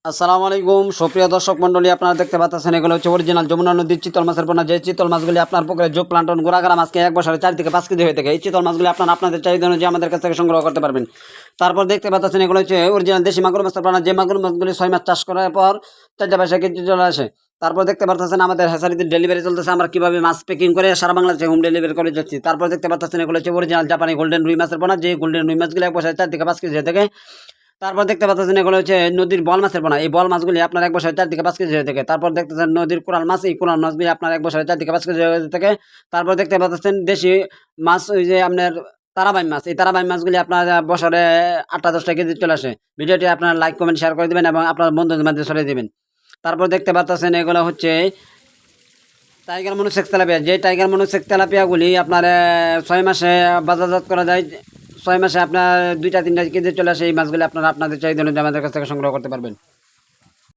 আসসালামু আলাইকুম সুপ্রিয় দর্শক মণ্ডলী, আপনারা দেখতে পাচ্ছেন এগুলো হচ্ছে অরিজিনাল যমুনা নদীর চিতল মাছের পোনা। যে চিতল মাছগুলি আপনার পুকুরে যোগ প্লান্টন গোড়াগাড়া মাছকে 1 বছরে 4 থেকে 5 কেজি হয়ে থাকে। এই চিতল মাছগুলি আপনাদের চাহিদা অনুযায়ী আমাদের কাছ থেকে সংগ্রহ করতে পারবেন। তারপর দেখতে পাচ্ছেন এগুলো হচ্ছে অরিজিনাল দেশি মাগুর মাছের পোনা। যে মাগুর মাছগুলি 6 মাস চাষ করার পর 4 পয়সা কেজি চলে আসে। তারপর দেখতে পাচ্ছেন আমাদের হ্যাচারিতে ডেলিভারি চলতেছে। আমরা কিভাবে মাছ প্যাকিং করে সারা বাংলাদেশে হোম ডেলিভারি করে যাচ্ছি। তারপর দেখতে পাচ্ছেন এগুলো হচ্ছে অরিজিনাল জাপানি গোল্ডেন রুই মাছের পোনা। যে গোল্ডেন রুই মাছগুলি 1 বছরে 4 থেকে 5 কেজি হয়ে থাকে। তারপর দেখতে পাচ্ছেন এগুলো হচ্ছে নদীর বল মাছের পোনা। এই বল মাছগুলি আপনার 1 বছরে 4 থেকে 5 কেজি হয়ে থাকে। তারপর দেখতেছেন নদীর কোরাল মাছ। এই কোরাল মাছগুলি আপনার 1 বছরে 4 থেকে 5 কেজি হয়ে থাকে। তারপর দেখতে পাচ্ছেন দেশি মাছ, ওই যে আপনার তারাবাই মাছ। এই তারাবাই মাছগুলি আপনার বছরে 8-10 কেজি চলে আসে। ভিডিওটি আপনার লাইক কমেন্ট শেয়ার করে দেবেন এবং আপনার বন্ধুদের মধ্যে ছড়িয়ে দেবেন। তারপর দেখতে পাচ্ছেন এগুলো হচ্ছে টাইগার মনোসেক্স তেলাপিয়া। যে টাইগার মনোসেক্স তেলাপিয়াগুলি আপনার 6 মাসে বাজারজাত করা যায়। 6 মাসে আপনার 2-3 কেজি চলে আসে। এই মাছগুলি আপনাদের চাহিদা অনুযায়ী আমাদের কাছ থেকে সংগ্রহ করতে পারবেন।